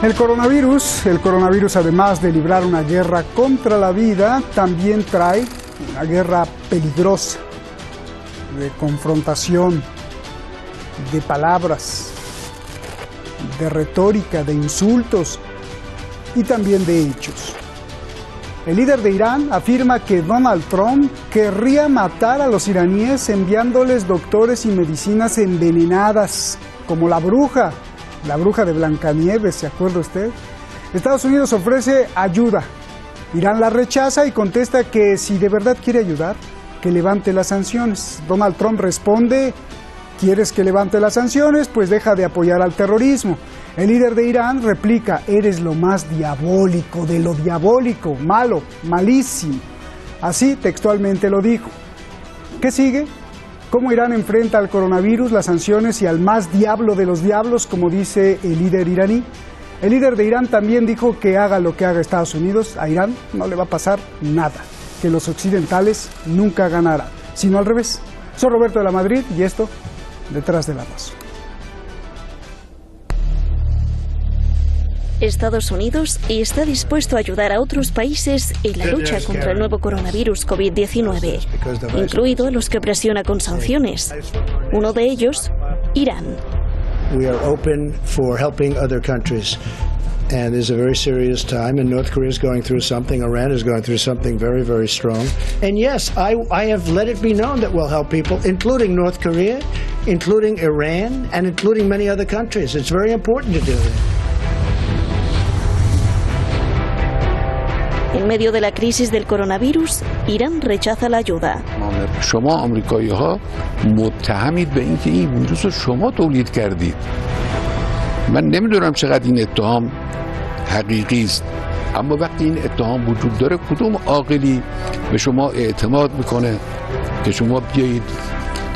El coronavirus, además de librar una guerra contra la vida, también trae una guerra peligrosa, de confrontación, de palabras, de retórica, de insultos y también de hechos. El líder de Irán afirma que Donald Trump querría matar a los iraníes enviándoles doctores y medicinas envenenadas, como la bruja de Blancanieves, ¿se acuerda usted? Estados Unidos ofrece ayuda. Irán la rechaza y contesta que si de verdad quiere ayudar, que levante las sanciones. Donald Trump responde: ¿quieres que levante las sanciones? Pues deja de apoyar al terrorismo. El líder de Irán replica: eres lo más diabólico de lo diabólico, malo, malísimo. Así textualmente lo dijo. ¿Qué sigue? ¿Cómo Irán enfrenta al coronavirus, las sanciones y al más diablo de los diablos, como dice el líder iraní? El líder de Irán también dijo que haga lo que haga Estados Unidos, a Irán no le va a pasar nada, que los occidentales nunca ganarán, sino al revés. Soy Roberto de la Madrid y esto, Detrás de la Paz. Estados Unidos está dispuesto a ayudar a otros países en la lucha contra el nuevo coronavirus COVID-19, incluido a los que presiona con sanciones. Uno de ellos, Irán. We are open for helping other countries. And it's a very serious time, and North Korea is going through something, Iran is going through something very, very strong. And yes, I have let it be known that we'll help people, including North Korea, including Iran, and including many other countries. It's very important to do that. En medio de la crisis del coronavirus, Irán rechaza la ayuda. شما آمریکایی‌ها متهمید به اینکه این ویروس رو شما تولید کردید. من نمیدونم چقدر این اتهام حقیقی است، اما وقتی این اتهام وجود داره کدوم عاقلی به شما اعتماد میکنه که شما بیایید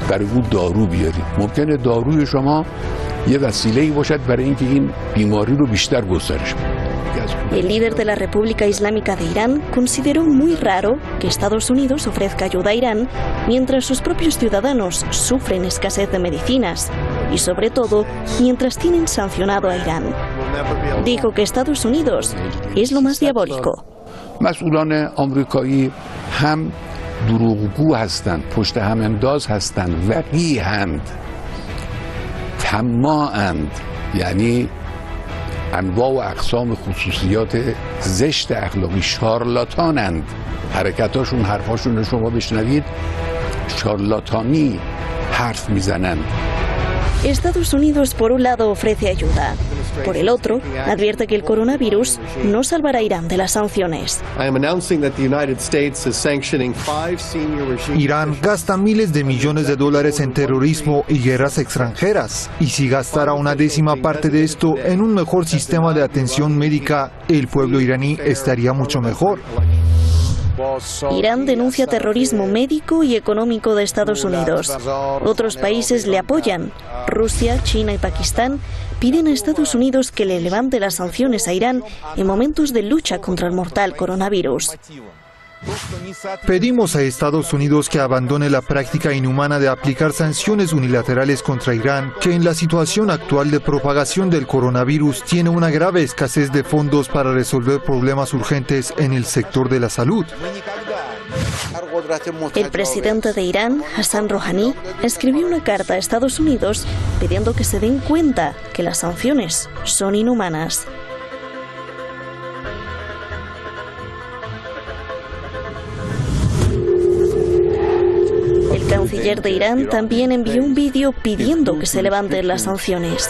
برای او دارو بیارید؟ ممکنه داروی شما یه وسیله‌ای باشد برای اینکه این بیماری رو بیشتر گسترش بده. El líder de la República Islámica de Irán consideró muy raro que Estados Unidos ofrezca ayuda a Irán mientras sus propios ciudadanos sufren escasez de medicinas y, sobre todo, mientras tienen sancionado a Irán. Dijo que Estados Unidos es lo más diabólico. مسئولان آمریکایی هم دروغگو هستند، پشت هم انداز هستند، وقیحند، طماعند، یعنی انواع و اقسام خصوصیات زشت اخلاقی، شارلاتانند. حرکتاشون، حرفاشون رو شما بشنوید، شارلاتانی حرف میزنند. Estados Unidos por un lado ofrece ayuda, por el otro advierte que el coronavirus no salvará a Irán de las sanciones. Irán gasta miles de millones de dólares en terrorismo y guerras extranjeras, y si gastara una décima parte de esto en un mejor sistema de atención médica, el pueblo iraní estaría mucho mejor. Irán denuncia terrorismo médico y económico de Estados Unidos. Otros países le apoyan. Rusia, China y Pakistán piden a Estados Unidos que le levante las sanciones a Irán en momentos de lucha contra el mortal coronavirus. Pedimos a Estados Unidos que abandone la práctica inhumana de aplicar sanciones unilaterales contra Irán, que en la situación actual de propagación del coronavirus tiene una grave escasez de fondos para resolver problemas urgentes en el sector de la salud. El presidente de Irán, Hassan Rouhani, escribió una carta a Estados Unidos pidiendo que se den cuenta que las sanciones son inhumanas. El canciller de Irán también envió un vídeo pidiendo que se levanten las sanciones.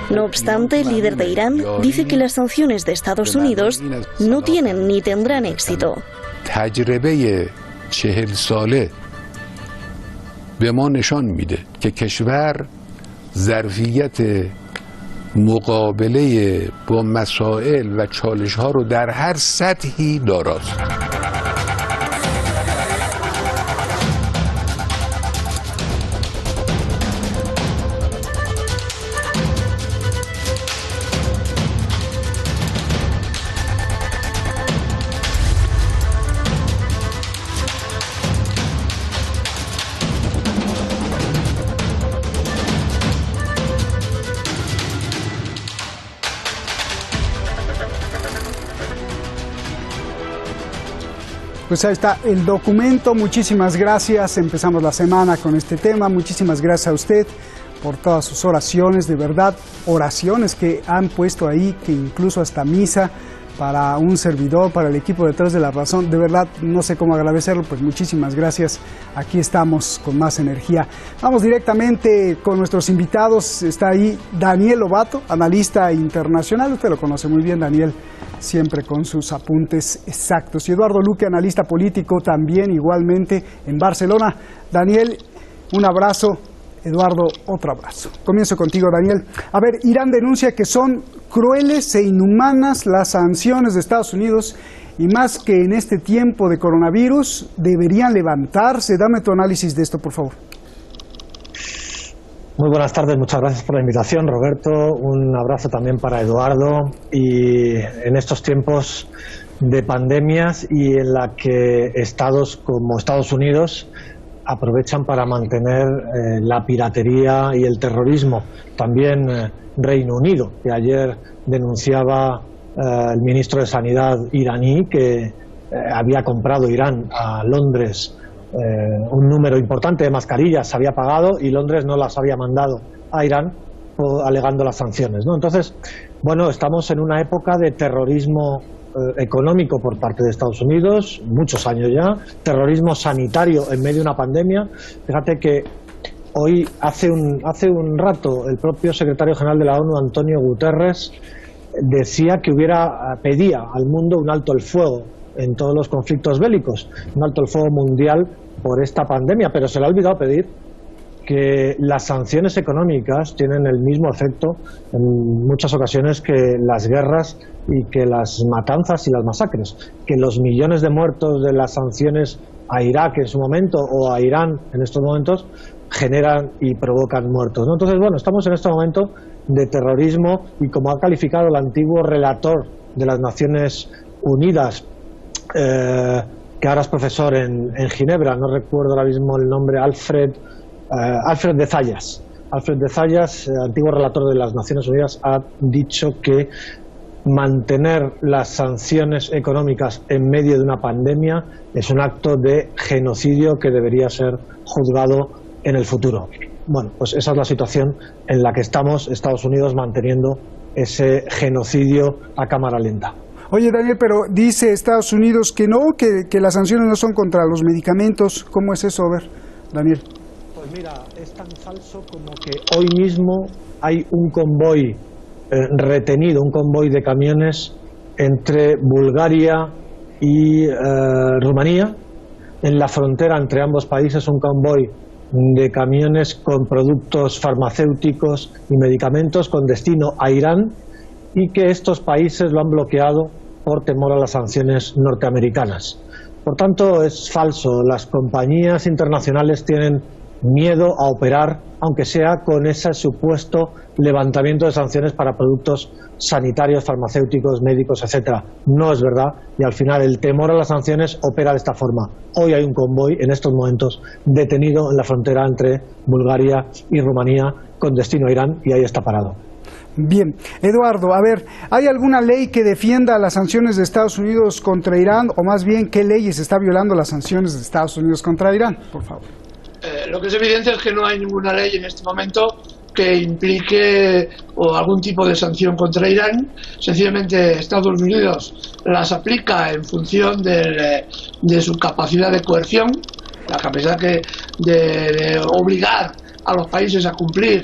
No obstante, el líder de Irán dice que las sanciones de Estados Unidos no tienen ni tendrán éxito. تجربه 40 ساله به ما نشان میده که کشور ظرفیت مقابله با مسائل و چالش‌ها رو در هر سطحی داراست. Pues ahí está el documento. Muchísimas gracias. Empezamos la semana con este tema. Muchísimas gracias a usted por todas sus oraciones, de verdad, oraciones que han puesto ahí, que incluso hasta misa para un servidor, para el equipo detrás de La Razón. De verdad, no sé cómo agradecerlo, pues muchísimas gracias. Aquí estamos con más energía. Vamos directamente con nuestros invitados. Está ahí Daniel Lobato, analista internacional. Usted lo conoce muy bien, Daniel, siempre con sus apuntes exactos. Y Eduardo Luque, analista político, también igualmente en Barcelona. Daniel, un abrazo. Eduardo, otro abrazo. Comienzo contigo, Daniel. A ver, Irán denuncia que son crueles e inhumanas las sanciones de Estados Unidos y más que en este tiempo de coronavirus deberían levantarse. Dame tu análisis de esto, por favor. Muy buenas tardes, muchas gracias por la invitación, Roberto. Un abrazo también para Eduardo. Y en estos tiempos de pandemias y en la que estados como Estados Unidos aprovechan para mantener la piratería y el terrorismo. También Reino Unido, que ayer denunciaba el ministro de Sanidad iraní que había comprado Irán a Londres un número importante de mascarillas, se había pagado y Londres no las había mandado a Irán alegando las sanciones, ¿no? Entonces, bueno, estamos en una época de terrorismo económico por parte de Estados Unidos, muchos años ya, terrorismo sanitario en medio de una pandemia. Fíjate que hoy, hace un rato, el propio secretario general de la ONU, Antonio Guterres, decía que pedía al mundo un alto el fuego en todos los conflictos bélicos, un alto el fuego mundial por esta pandemia, pero se le ha olvidado pedir que las sanciones económicas tienen el mismo efecto en muchas ocasiones que las guerras y que las matanzas y las masacres, que los millones de muertos de las sanciones a Irak en su momento o a Irán en estos momentos generan y provocan muertos, ¿no? Entonces, bueno, estamos en este momento de terrorismo y como ha calificado el antiguo relator de las Naciones Unidas, que ahora es profesor en Ginebra, no recuerdo ahora mismo el nombre, Alfred de Zayas. Alfred de Zayas, antiguo relator de las Naciones Unidas, ha dicho que mantener las sanciones económicas en medio de una pandemia es un acto de genocidio que debería ser juzgado en el futuro. Bueno, pues esa es la situación en la que estamos, Estados Unidos manteniendo ese genocidio a cámara lenta. Oye, Daniel, pero dice Estados Unidos que no, que las sanciones no son contra los medicamentos. ¿Cómo es eso? A ver, Daniel. Pues mira, es tan falso como que hoy mismo hay un convoy retenido, un convoy de camiones entre Bulgaria y Rumanía. En la frontera entre ambos países, un convoy de camiones con productos farmacéuticos y medicamentos con destino a Irán, y que estos países lo han bloqueado por temor a las sanciones norteamericanas. Por tanto, es falso. Las compañías internacionales tienen miedo a operar, aunque sea con ese supuesto levantamiento de sanciones para productos sanitarios, farmacéuticos, médicos, etcétera. No es verdad, y al final el temor a las sanciones opera de esta forma. Hoy hay un convoy, en estos momentos, detenido en la frontera entre Bulgaria y Rumanía con destino a Irán, y ahí está parado. Bien, Eduardo, a ver, ¿hay alguna ley que defienda las sanciones de Estados Unidos contra Irán, o más bien qué leyes está violando las sanciones de Estados Unidos contra Irán? Por favor. Lo que es evidente es que no hay ninguna ley en este momento que implique algún tipo de sanción contra Irán. Sencillamente Estados Unidos las aplica en función de su capacidad de coerción, la capacidad de obligar a los países a cumplir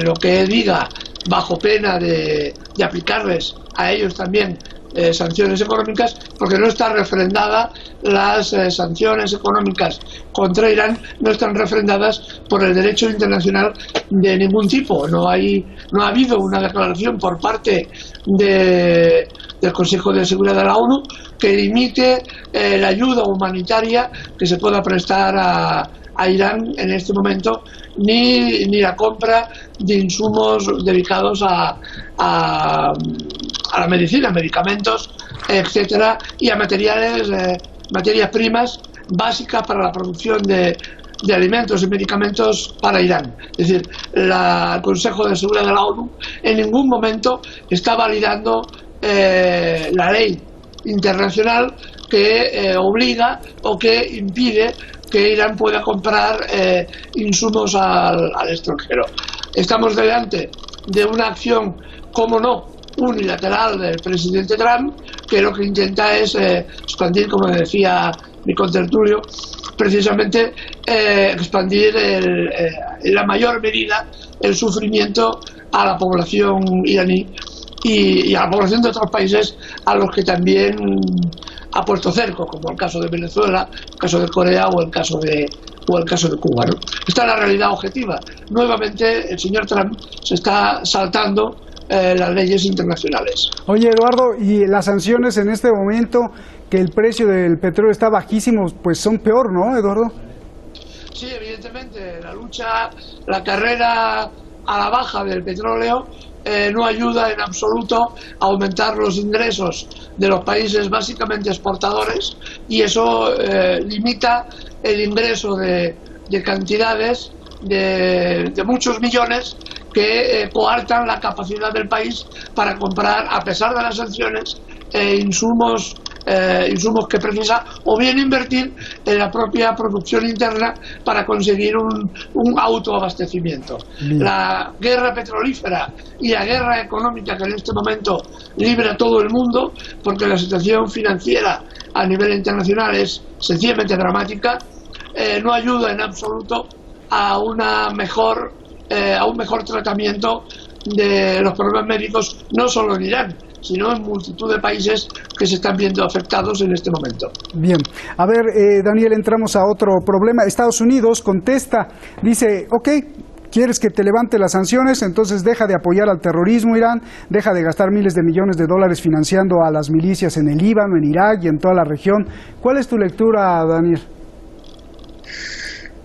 lo que diga, bajo pena de aplicarles a ellos también sanciones económicas, porque no está refrendada, las sanciones económicas contra Irán no están refrendadas por el derecho internacional de ningún tipo. No ha habido una declaración por parte del Consejo de Seguridad de la ONU que limite la ayuda humanitaria que se pueda prestar a Irán en este momento, ni la compra de insumos dedicados a la medicina, medicamentos, etcétera, y a materias primas básicas para la producción de alimentos y medicamentos para Irán. Es decir, el Consejo de Seguridad de la ONU en ningún momento está validando la ley internacional que obliga o que impide que Irán pueda comprar insumos al extranjero. Estamos delante de una acción, como no, unilateral del presidente Trump, que lo que intenta es expandir, como decía mi contertulio, precisamente expandir en la mayor medida el sufrimiento a la población iraní y a la población de otros países a los que también ha puesto cerco, como el caso de Venezuela, el caso de Corea o el caso de Cuba, ¿no? Esta es la realidad objetiva. Nuevamente el señor Trump se está saltando las leyes internacionales. Oye, Eduardo, y las sanciones en este momento, que el precio del petróleo está bajísimo, pues son peor, ¿no, Eduardo? Sí, evidentemente, la carrera a la baja del petróleo no ayuda en absoluto a aumentar los ingresos de los países básicamente exportadores, y eso limita el ingreso de cantidades de muchos millones que coartan la capacidad del país para comprar, a pesar de las sanciones, insumos que precisa, o bien invertir en la propia producción interna para conseguir un autoabastecimiento. La guerra petrolífera y la guerra económica que en este momento libra todo el mundo, porque la situación financiera a nivel internacional es sencillamente dramática, no ayuda en absoluto a un mejor tratamiento de los problemas médicos, no solo en Irán, sino en multitud de países que se están viendo afectados en este momento. Bien, a ver, Daniel, entramos a otro problema. Estados Unidos contesta, dice, ok, ¿quieres que te levante las sanciones? Entonces deja de apoyar al terrorismo, Irán, deja de gastar miles de millones de dólares financiando a las milicias en el Líbano, en Irak y en toda la región. ¿Cuál es tu lectura, Daniel?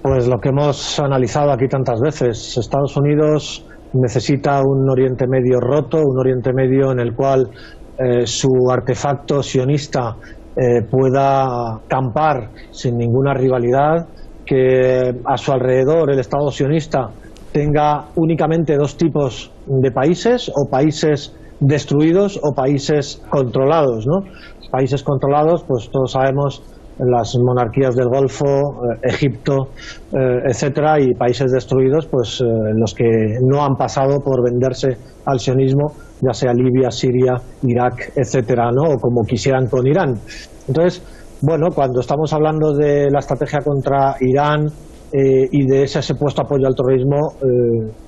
Pues lo que hemos analizado aquí tantas veces. Estados Unidos necesita un Oriente Medio roto, un Oriente Medio en el cual su artefacto sionista pueda campar sin ninguna rivalidad, que a su alrededor el Estado sionista tenga únicamente dos tipos de países, o países destruidos o países controlados, ¿no? Países controlados, pues todos sabemos, las monarquías del Golfo, Egipto, etcétera, y países destruidos, pues los que no han pasado por venderse al sionismo, ya sea Libia, Siria, Irak, etcétera, ¿no? O como quisieran con Irán. Entonces, bueno, cuando estamos hablando de la estrategia contra Irán y de ese supuesto apoyo al terrorismo,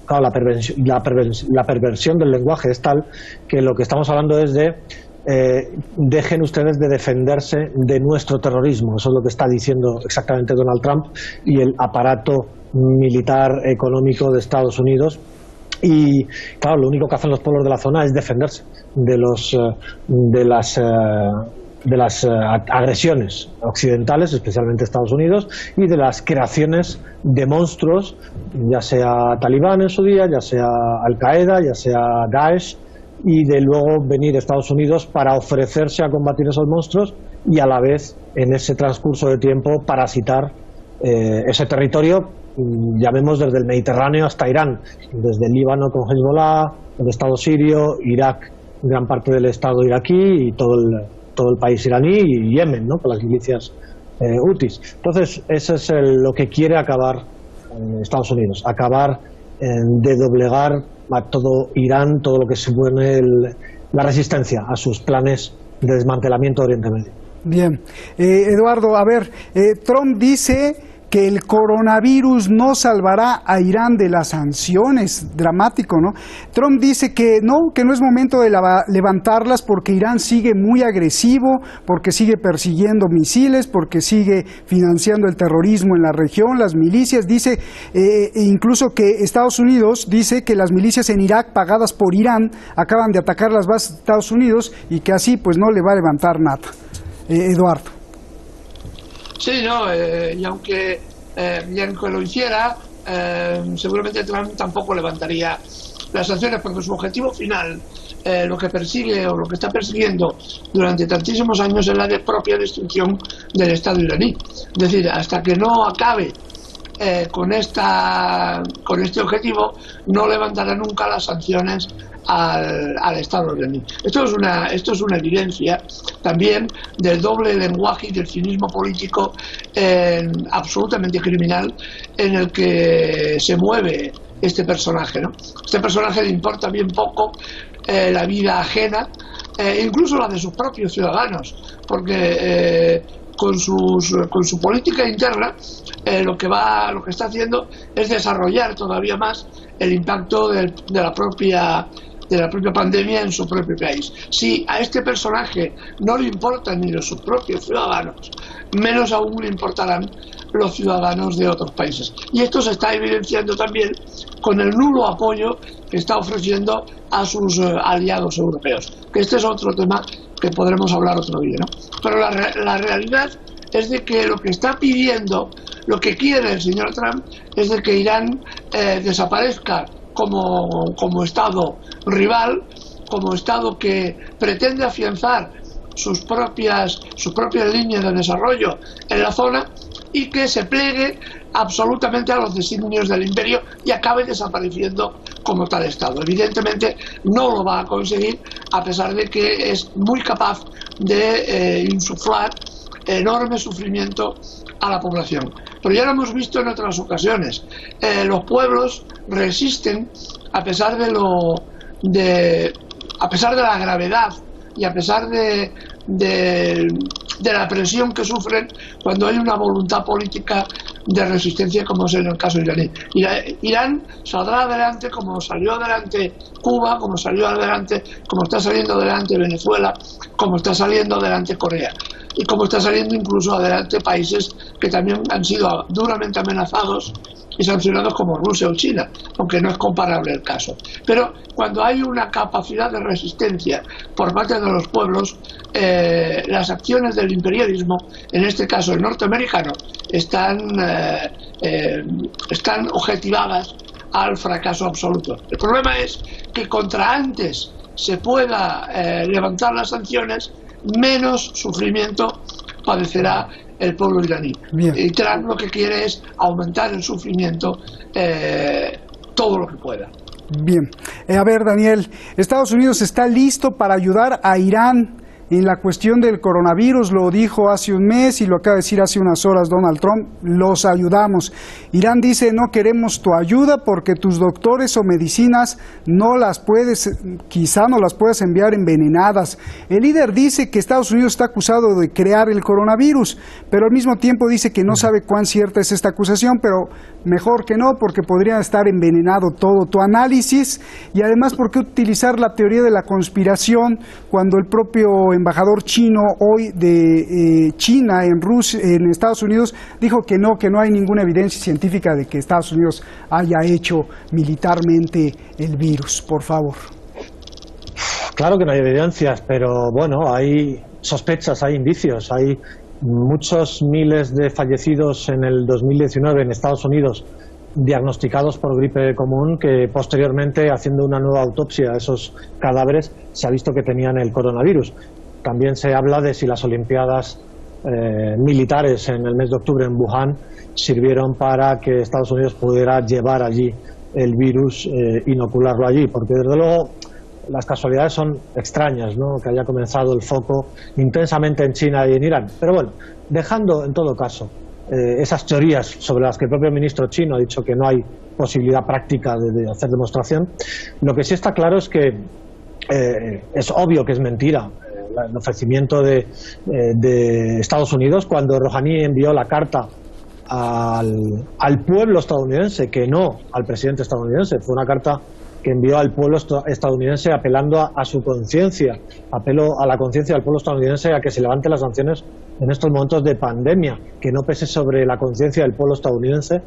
claro, la perversión del lenguaje es tal que lo que estamos hablando es de dejen ustedes de defenderse de nuestro terrorismo. Eso es lo que está diciendo exactamente Donald Trump y el aparato militar económico de Estados Unidos. Y claro, lo único que hacen los pueblos de la zona es defenderse de las agresiones occidentales, especialmente Estados Unidos, y de las creaciones de monstruos, ya sea Talibán en su día, ya sea Al-Qaeda, ya sea Daesh, y de luego venir a Estados Unidos para ofrecerse a combatir esos monstruos y a la vez, en ese transcurso de tiempo, parasitar ese territorio, llamemos desde el Mediterráneo hasta Irán, desde el Líbano con Hezbollah, el Estado sirio, Irak, gran parte del Estado iraquí y todo el país iraní, y Yemen, ¿no?, con las milicias hutis. Entonces, eso es lo que quiere acabar Estados Unidos, acabar de doblegar a todo Irán, todo lo que supone la resistencia a sus planes de desmantelamiento de Oriente Medio. Bien. Eduardo, a ver, Trump dice que el coronavirus no salvará a Irán de las sanciones. Dramático, ¿no? Trump dice que no es momento de levantarlas porque Irán sigue muy agresivo, porque sigue persiguiendo misiles, porque sigue financiando el terrorismo en la región, las milicias. Dice incluso que Estados Unidos dice que las milicias en Irak pagadas por Irán acaban de atacar las bases de Estados Unidos y que así pues no le va a levantar nada. Eduardo. Sí, no, y aunque lo hiciera, seguramente Trump tampoco levantaría las sanciones, porque su objetivo final, lo que persigue o lo que está persiguiendo durante tantísimos años, es la propia destrucción del Estado iraní. Es decir, hasta que no acabe con este objetivo, no levantará nunca las sanciones al Estado iraní. Esto es una evidencia también del doble lenguaje y del cinismo político absolutamente criminal en el que se mueve este personaje, ¿no? Este personaje le importa bien poco la vida ajena, incluso la de sus propios ciudadanos, porque con su política interna lo que está haciendo es desarrollar todavía más el impacto de la propia pandemia en su propio país. Si a este personaje no le importan ni sus propios ciudadanos, menos aún le importarán los ciudadanos de otros países. Y esto se está evidenciando también con el nulo apoyo que está ofreciendo a sus aliados europeos. Que este es otro tema que podremos hablar otro día, ¿no? Pero la realidad es de que lo que está pidiendo, lo que quiere el señor Trump, es de que Irán desaparezca como Estado rival, como Estado que pretende afianzar sus propias líneas de desarrollo en la zona y que se plegue absolutamente a los designios del imperio y acabe desapareciendo como tal Estado. Evidentemente no lo va a conseguir, a pesar de que es muy capaz de insuflar enorme sufrimiento a la población. Pero ya lo hemos visto en otras ocasiones. Los pueblos resisten a pesar de la gravedad y a pesar de la presión que sufren cuando hay una voluntad política de resistencia, como es en el caso iraní. Irán saldrá adelante como salió adelante Cuba, como está saliendo adelante Venezuela, como está saliendo adelante Corea y como está saliendo incluso adelante países que también han sido duramente amenazados y sancionados como Rusia o China, aunque no es comparable el caso. Pero cuando hay una capacidad de resistencia por parte de los pueblos, las acciones del imperialismo, en este caso el norteamericano, están objetivadas al fracaso absoluto. El problema es que contra antes se pueda levantar las sanciones, menos sufrimiento padecerá el pueblo iraní. Bien. Y Trump lo que quiere es aumentar el sufrimiento todo lo que pueda. Bien. A ver, Daniel, Estados Unidos está listo para ayudar a Irán en la cuestión del coronavirus, lo dijo hace un mes y lo acaba de decir hace unas horas Donald Trump, los ayudamos. Irán dice, no queremos tu ayuda porque tus doctores o medicinas quizá no las puedes enviar envenenadas. El líder dice que Estados Unidos está acusado de crear el coronavirus, pero al mismo tiempo dice que no sabe cuán cierta es esta acusación, pero mejor que no, porque podría estar envenenado todo tu análisis, y además, ¿por qué utilizar la teoría de la conspiración cuando el propio embajador chino hoy de China en Estados Unidos dijo que no hay ninguna evidencia científica de que Estados Unidos haya hecho militarmente el virus? Por favor. Claro que no hay evidencias, pero bueno, hay sospechas, hay indicios, hay muchos miles de fallecidos en el 2019 en Estados Unidos diagnosticados por gripe común, que posteriormente, haciendo una nueva autopsia a esos cadáveres, se ha visto que tenían el coronavirus. También se habla de si las Olimpiadas militares en el mes de octubre en Wuhan sirvieron para que Estados Unidos pudiera llevar allí el virus, inocularlo allí, porque desde luego las casualidades son extrañas, ¿no?, que haya comenzado el foco intensamente en China y en Irán. Pero bueno, dejando en todo caso esas teorías sobre las que el propio ministro chino ha dicho que no hay posibilidad práctica de hacer demostración, lo que sí está claro es que es obvio que es mentira el ofrecimiento de Estados Unidos cuando Rouhani envió la carta al pueblo estadounidense, que no al presidente estadounidense. Fue una carta que envió al pueblo estadounidense apelando a su conciencia, apelo a la conciencia del pueblo estadounidense a que se levanten las sanciones en estos momentos de pandemia, que no pese sobre la conciencia del pueblo estadounidense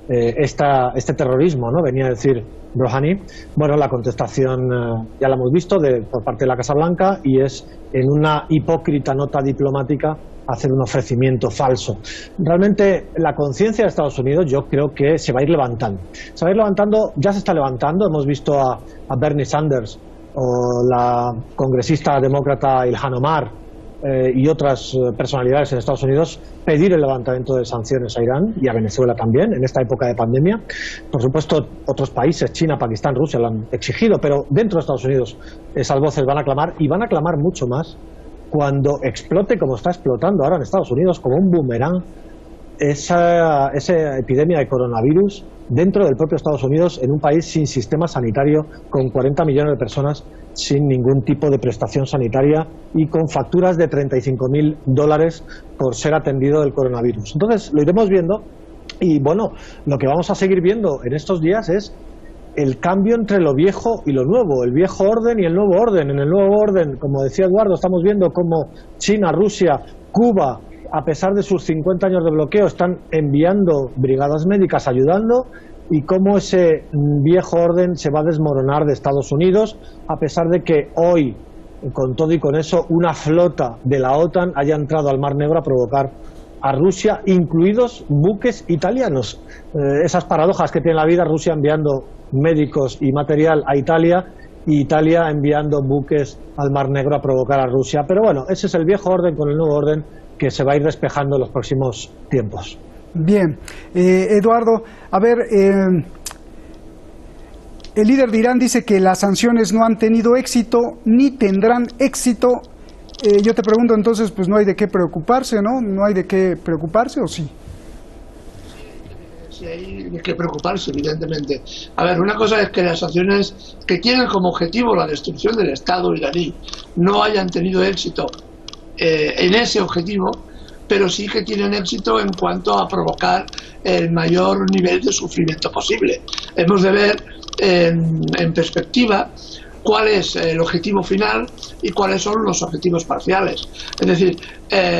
este terrorismo, ¿no?, venía a decir Rouhani. Bueno, la contestación ya la hemos visto por parte de la Casa Blanca, y es, en una hipócrita nota diplomática, hacer un ofrecimiento falso. Realmente la conciencia de Estados Unidos yo creo que se va a ir levantando. Se va a ir levantando, ya se está levantando. Hemos visto a Bernie Sanders o la congresista demócrata Ilhan Omar y otras personalidades en Estados Unidos pedir el levantamiento de sanciones a Irán y a Venezuela también en esta época de pandemia. Por supuesto, otros países, China, Pakistán, Rusia, lo han exigido, pero dentro de Estados Unidos esas voces van a clamar, y van a clamar mucho más cuando explote, como está explotando ahora en Estados Unidos, como un boomerang, esa epidemia de coronavirus dentro del propio Estados Unidos, en un país sin sistema sanitario, con 40 millones de personas sin ningún tipo de prestación sanitaria y con facturas de $35.000 por ser atendido del coronavirus. Entonces, lo iremos viendo, y bueno, lo que vamos a seguir viendo en estos días es el cambio entre lo viejo y lo nuevo, el viejo orden y el nuevo orden. En el nuevo orden, como decía Eduardo, estamos viendo cómo China, Rusia, Cuba, a pesar de sus 50 años de bloqueo, están enviando brigadas médicas ayudando, y cómo ese viejo orden se va a desmoronar de Estados Unidos, a pesar de que hoy, con todo y con eso, una flota de la OTAN haya entrado al Mar Negro a provocar a Rusia, incluidos buques italianos. Esas paradojas que tiene la vida, Rusia enviando médicos y material a Italia, y Italia enviando buques al Mar Negro a provocar a Rusia. Pero bueno, ese es el viejo orden con el nuevo orden que se va a ir despejando en los próximos tiempos. Bien, Eduardo, a ver, el líder de Irán dice que las sanciones no han tenido éxito ni tendrán éxito. Yo te pregunto entonces, pues no hay de qué preocuparse, ¿no? ¿No hay de qué preocuparse o sí? Sí, hay de qué preocuparse, evidentemente. A ver, una cosa es que las sanciones que tienen como objetivo la destrucción del Estado iraní no hayan tenido éxito en ese objetivo, pero sí que tienen éxito en cuanto a provocar el mayor nivel de sufrimiento posible. Hemos de ver en perspectiva cuál es el objetivo final y cuáles son los objetivos parciales. Es decir,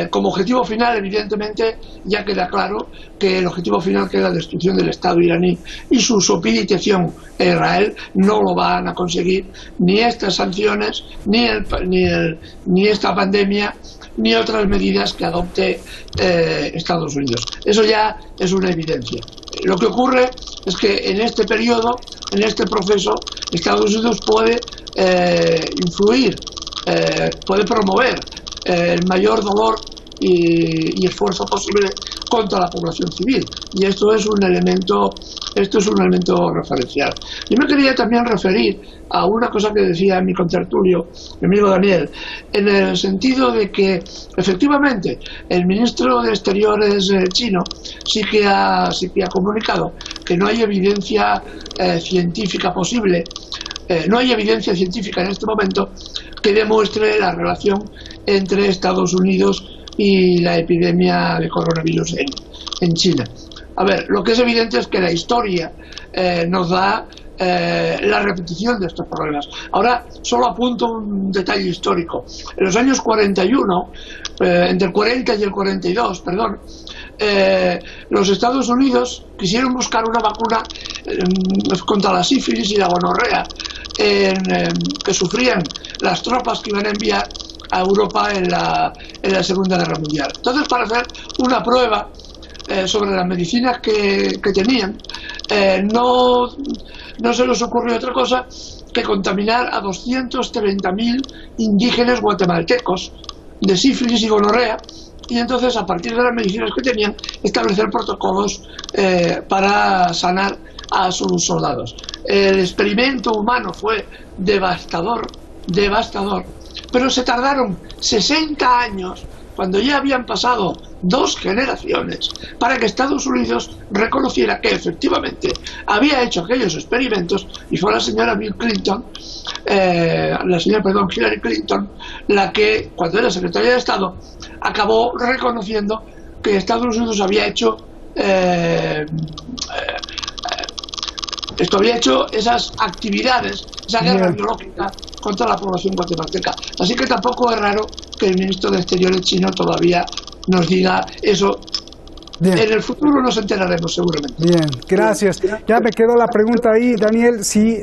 como objetivo final, evidentemente, ya queda claro que el objetivo final, que es la destrucción del Estado iraní y su supeditación a Israel, no lo van a conseguir ni estas sanciones, ni esta pandemia, ni otras medidas que adopte Estados Unidos. Eso ya es una evidencia. Lo que ocurre es que en este periodo, en este proceso, Estados Unidos puede influir, puede promover el mayor dolor y esfuerzo posible contra la población civil, y esto es un elemento referencial. Yo me quería también referir a una cosa que decía mi contertulio, mi amigo Daniel, en el sentido de que efectivamente el ministro de Exteriores chino sí que ha comunicado que no hay evidencia científica posible, no hay evidencia científica en este momento que demuestre la relación entre Estados Unidos y la epidemia de coronavirus en China. A ver, lo que es evidente es que la historia nos da la repetición de estos problemas. Ahora, solo apunto un detalle histórico. En los años 41, entre el 40 y el 42, perdón, los Estados Unidos quisieron buscar una vacuna contra la sífilis y la gonorrea que sufrían las tropas que iban a enviar a Europa en la Segunda Guerra Mundial. Entonces, para hacer una prueba sobre las medicinas que tenían, no se les ocurrió otra cosa que contaminar a 230.000 indígenas guatemaltecos de sífilis y gonorrea, y entonces, a partir de las medicinas que tenían, establecer protocolos para sanar a sus soldados. El experimento humano fue devastador, pero se tardaron 60 años, cuando ya habían pasado 2 generaciones, para que Estados Unidos reconociera que efectivamente había hecho aquellos experimentos, y fue la señora Hillary Clinton, la que, cuando era secretaria de Estado, acabó reconociendo que Estados Unidos había hecho esas actividades, esa guerra biológica contra la población guatemalteca. Así que tampoco es raro que el ministro de Exteriores chino todavía nos diga eso. Bien. En el futuro nos enteraremos seguramente. Bien, gracias. Ya me quedó la pregunta ahí, Daniel, sí,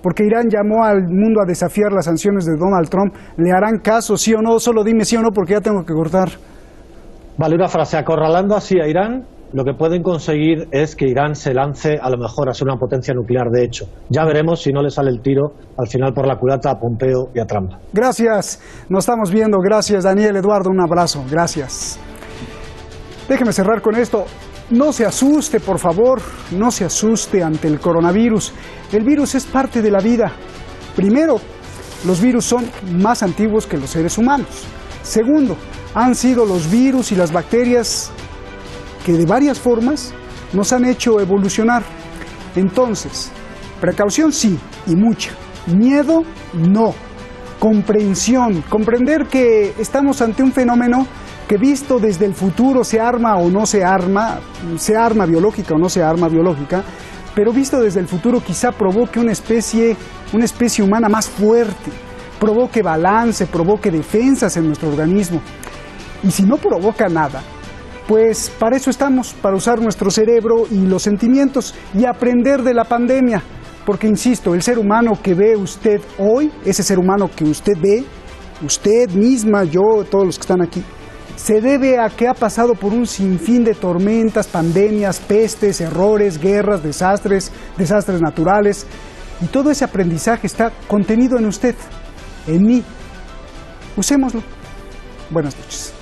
porque Irán llamó al mundo a desafiar las sanciones de Donald Trump. ¿Le harán caso, sí o no? Solo dime sí o no, porque ya tengo que cortar. Vale, una frase: acorralando así a Irán, lo que pueden conseguir es que Irán se lance a lo mejor a ser una potencia nuclear de hecho. Ya veremos si no le sale el tiro al final por la culata a Pompeo y a Trump. Gracias, nos estamos viendo. Gracias, Daniel, Eduardo, un abrazo. Gracias. Déjeme cerrar con esto. No se asuste, por favor, no se asuste ante el coronavirus. El virus es parte de la vida. Primero, los virus son más antiguos que los seres humanos. Segundo, han sido los virus y las bacterias que de varias formas nos han hecho evolucionar. Entonces, precaución sí, y mucha. Miedo no. Comprensión, comprender que estamos ante un fenómeno que visto desde el futuro se arma o no se arma biológica o no se arma biológica, pero visto desde el futuro quizá provoque una especie humana más fuerte, provoque balance, provoque defensas en nuestro organismo. Y si no provoca nada, pues para eso estamos, para usar nuestro cerebro y los sentimientos y aprender de la pandemia. Porque insisto, el ser humano que ve usted hoy, ese ser humano que usted ve, usted misma, yo, todos los que están aquí, se debe a que ha pasado por un sinfín de tormentas, pandemias, pestes, errores, guerras, desastres naturales. Y todo ese aprendizaje está contenido en usted, en mí. Usémoslo. Buenas noches.